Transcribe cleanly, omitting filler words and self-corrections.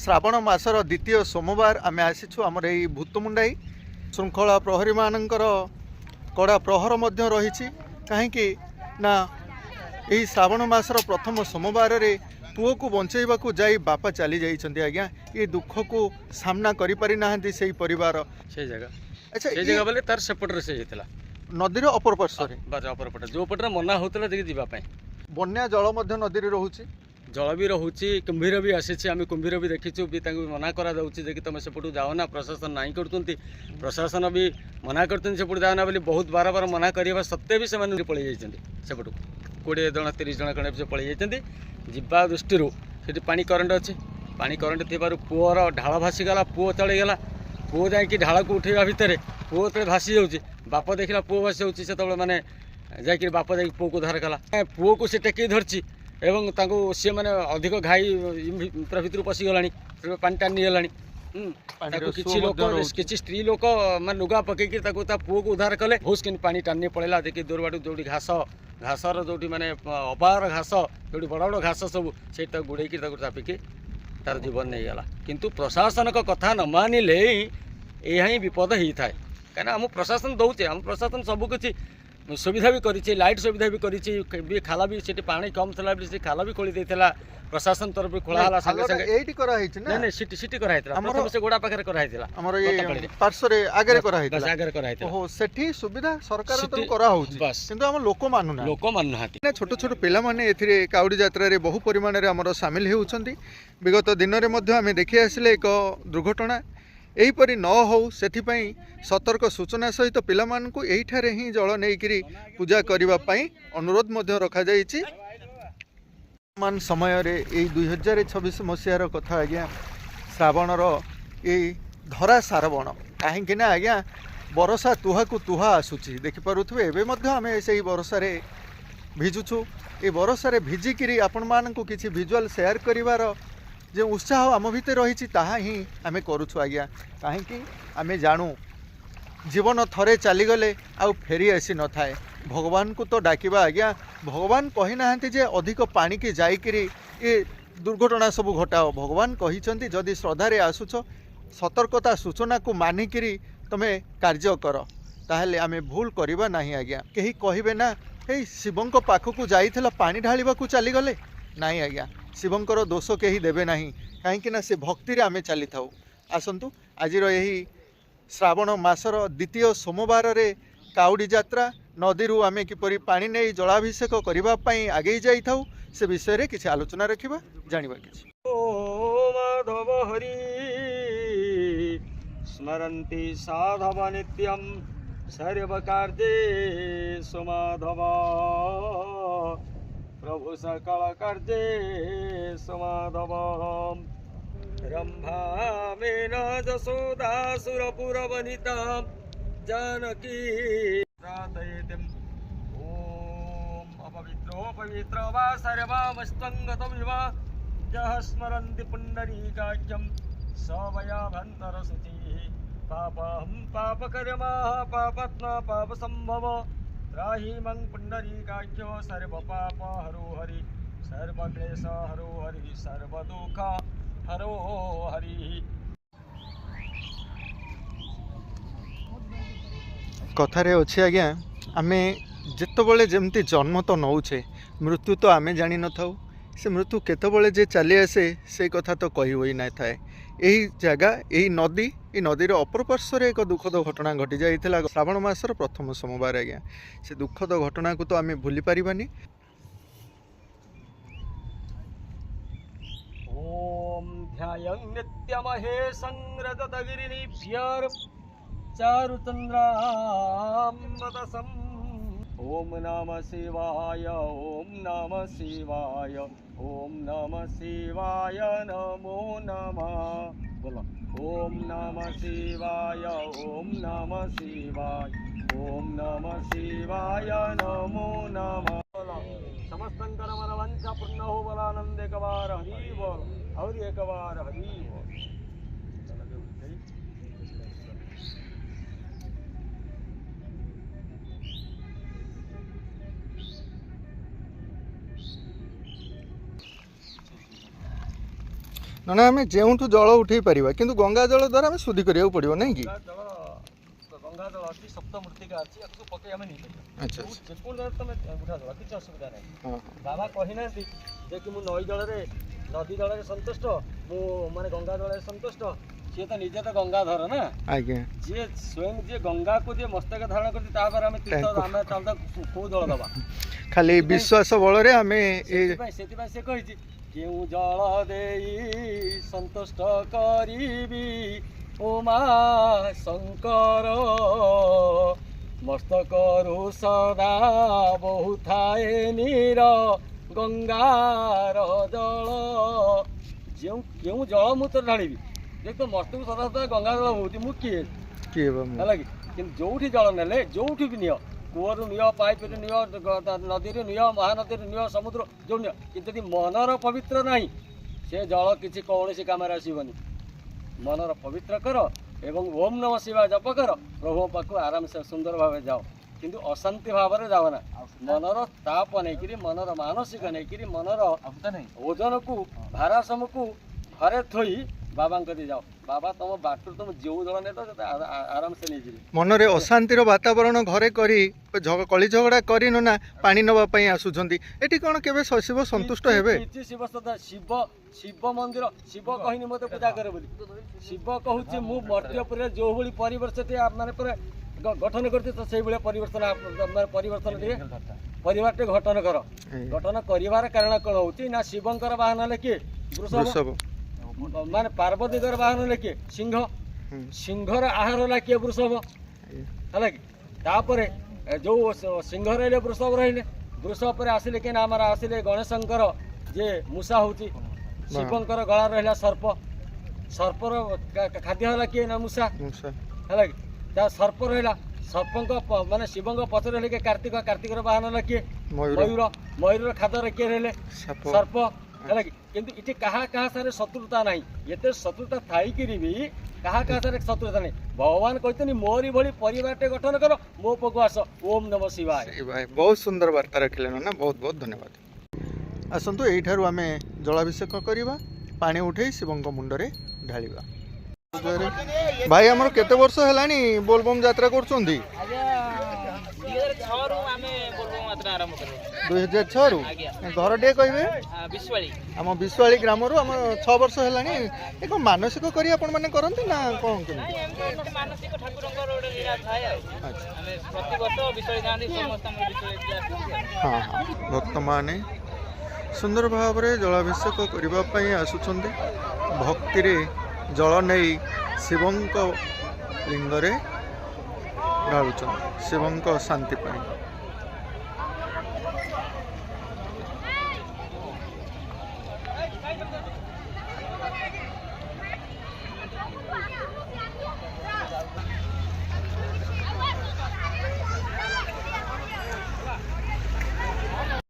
श्रावण मासर द्वितीय सोमवार आम आसीचु आमर यही भूतमुंडाई श्रृंखला प्रहरी मानकर कड़ा प्रहर रही कहीं ना यही श्रावण मासर प्रथम सोमवार रे पुओ को बंचेबा को जाई बापा चली जाइछन्ती आज्ञा ये दुख को सामना करि पारि नाहंती सेही परिवार से जगह अच्छा से जगह बोले तार सेपटर से जेतला नदी रो अपर पार्श्व रे बाज अपर पट जो पटर मना होतला देखि जीवा पय बन्या जल मध्य नदी रे रहूची जल भी रहुची कुंभीर भी आसी आम कुंभीर भी देखीचु भी मना करा कि तुम सेपटू जाओ ना प्रशासन ना करते प्रशासन भी मना करते सेपटू जाओ ना बोली बहुत बार बार मना करवा सत्वे भी से पलि जाइछन्ती सेपटू 20 जन 30 जन खंडे से पलि जाइछन्ती जीवा दृष्टि से पानी करंट अच्छे पानी करंट थी पुअर ढाल भासीगला पुओ चलीगला पुओ जाकि ढाल को उठेगा भितर पुओ तो भासी जाऊँगी बाप देखला पुओ भासी जाऊँगी से मैंने जाकि बाप जा पुओ को धर कला पुओ को से टेक धरची एवं सी मैंने अधिक घाई भर पशिगला पानी टाणी गलानी किसी लोक किसी स्त्री लोक मैं लुगा पकईकि पुओ को उद्धार कले भूस कि पानी टाणी पड़ेगा देखिए दूर बाटू जो घास घासर जो मैंने अपार घास जो बड़ बड़ घास सब से गुड़े चापिकी तार जीवन नहीं गला किंतु प्रशासन का कथा न मानिले यह ही विपद होता है कहीं आम प्रशासन दौचे आम प्रशासन सबकि सुविधा भी करी लाइट सुविधा भी करी खाला भी से पानी कम थला से खाला भी खोली देला प्रशासन तरफ खोला संगे संगे एठी करा हिच ना नहीं सिटी सिटी करा हितला प्रथम से गोडा पाखरे करा हितला हमर ये पार्श्व रे आगे करा हितला बस आगे करा हितला ओहो सेठी सुविधा सरकार तो करा होउची किंतु हम लोक मानु हाती ना छोट छोट पिला माने एथिरे काउडी यात्रा रे बहु परिमाण रे हमर शामिल हेउछंती विगत दिन रे मध्य आमे देखि आसिले एक दुर्घटना एहीपरि न हो सेथिपाई सतर्क सूचना सहित पिलामानकु एहीठारे ही जल नेइकिरी पूजा करिबा पाई अनुरोध मध्य रखा जाइछि मान समय रे ए 2026 मसियार कथा आज्ञा श्रावणर ए धरा सारवण कहीं ना आज्ञा बरसा तुहा को तुहा आसुची देखि पारुथबे एबे मध्य आमे सेही बरसा रे भिजुछु ए बरसा रे भिजिकिरी आपण मानकु किछि विजुअल शेयर करिवार जो उत्साह आम भितर रही ही आम करुछु आज्ञा कहीं आम जानू जीवन थरे चलीगले आउ फेरी आसी न थाए भगवान को तो डाकिबा आज्ञा भगवान कही ना जे अधिक पानी की जाइकिरी ये दुर्घटना सब घटाओ भगवान कही जदि श्रद्धारे आसुछ सतर्कता सूचना को मानिकिरी तमे कार्य कर ताहले आमे भूल करबा नहीं आज्ञा कहीं कहिबे ना हे शिवंक पाखकु जाइथिला पानी ढालिबा को चलीगले नहीं आज्ञा शिवंकर दोष कहीं देवे नहीं कहीं से भक्ति रे आमे चली थाउ आसंतु आजिर यही श्रावण मासर द्वितीय सोमवार रे काउडी यात्रा नदी रू आमे किपरि पानी नहीं जलाभिषेक करबा पई आगे जाई थाउ से विषय रे किछि आलोचना रखिबा जानिबा किछि ओ माधव हरि स्मरन्ति साधव नित्यं सर्व कार्ये सुमाधव प्रभु सकल कार्ये समाधव रंभा मेन जसोदासुरपुर वनिता जानकी प्रार्थयेतिम ओम अपवित्रो पवित्रो वा सर्वमस्तंगतमिव यः स्मरन्ति पुण्डरीकाख्यं सवयाभन्तरशुचिः पापहं पापकर्मा पापत्मा पापसम्भव त्राहि मं पुण्डरीकाख्यो सर्वपाप हरो हरि सर्वक्लेश हरो हरि सर्वदुःख हरो हरि कथारे अच्छे आज्ञा आमे जितेबले जमती जन्म तो नौचे मृत्यु तो आमे जानी न थाउ से मृत्यु केतबले जे चली आसे से कथा तो कही होई ना थाए यही जगह यही नदी ये नदीर अपर पार्श्व एक दुखद घटना घटी जाइथिला श्रावण मासर प्रथम सोमवार आज्ञा से दुखद घटना को तो आमे भूली पारिबानी ओम ध्यायं नित्यमहेशं रजतगिरिनिभ्यर चारुचन्द्रां वदसं ओम नमः शिवाय ओम नमः शिवाय ओम नमः शिवाय नमो नमः बोलो ओम नमः शिवाय ओम नमः शिवाय ओम नमः शिवाय नमो नमः समस्तंकर मनवंच पूर्ण हो बलानंद एक बार हरि बोल और एक बार हरि बोल ना आम जो जल उठे पार कि गंगा जल द्वारा आम शुद्धि करा पड़ो नहीं कि गंगा जल अच्छी सप्त मृत्तिका अच्छी पकई आम नहीं अच्छा तुम उठा दवा किसी असुविधा नहीं बाबा कही ना कि मु नई जल नदी जल सन्तुष्ट मु माने गंगा जल सन्तुष्ट सी तो निजे तो गंगाधर ना आज्ञा जी स्वयं जी गंगा को जी मस्तक धारण कर कौ जल दबा खाली विश्वास बल से कही केउ जल दे सन्तुष्ट करी उमा शंकर मस्तकरु सदा बहुथाए नीर गंगार जल जो केउ जल मु तो ढाड़ी देख तो मस्तक सदा सदा गंगा जल बहुत मु किए है कि जो जल ने जो भी नियो कूअर नियो पाइप नियो नदी नियो महानदी नियो समुद्र जो नियो कि मनर पवित्र नहीं से जल किसी कौन कम आसबनी मनर पवित्र कर एवं ओम नमः शिवाय जप कर प्रभु पाक आराम से सुंदर भाव जाओ किंतु अशांति भाव में जाओ ना मनर ताप नहीं मनर मानसिक नहीं मनर ओजन को भारसाम को घरे थोई बाबा कदी जाओ बाबा तुम बाटर तुम जो जल ने तो आराम से नहीं जी मन रे अशांतिर वातावरण घरे करी कली झगड़ा करी ना पानी नवाई आसुंट एटी कौन के शिव संतुष्ट हेबे शिव सदा शिव शिव मंदिर शिव कहनी मत पूजा करे बोली शिव कहूँ मु मर्त्यपुर जो भाई परिवर्ष माने गठन करते तो से परिवर्तन परिवर्तन परिवार गठन कर गठन कर कारण कौन हो ना शिवंकर बाहन ले किए वृषभ माने पार्वती बाहन ले किए सिंह सिंहर आहार ला किए वृषभ है कि तापर जो सिंह रही वृषभ रही वृषभ पर आसिले के आम आसिले गणेशंकर जे मूषा हूँ शिवंकर गला रहा सर्प सर्पर खाद्य है किए ना मूषा है कि सर्प रहा सर्प माने शिव पचर रहे कि कार्तिक कार्तिक बाहन ला किए मयूर मयूर खाद्य किए रहे सर्प है कि कहा सारे शत्रुता नहीं ये शत्रुता थी भी कहा सारे शत्रुता नहीं भगवान कहते मोरी भली परिवार गठन कर मो पकु आस ओम नमः शिवाय बहुत सुंदर वार्ता रखिले ना बहुत बहुत धन्यवाद आसतु यहीठार आम जलाभिषेक करवा पानी उठे शिवों मुंडरे ढालिबा भाई आमर केते वर्ष हेलानी बोलबम यात्रा करछोंदी 2006 रु घर टे कहबे आम विश्वाली ग्राम रु आम 6 वर्ष हेलानी एक मानसिक करी आपण माने करंती ना कोन मानसिक ठाकुरंकर रोड लीला थाए आमे प्रति वर्ष विश्वाली गांधी समस्त हम विश्वाली हां भक्त माने सुंदर भाव रे जलाभिषेक करबा पई आसुछंदी भक्ति रे जल नहीं शिवंक लिंगरे ढालुछन शिवंक शांति पाई।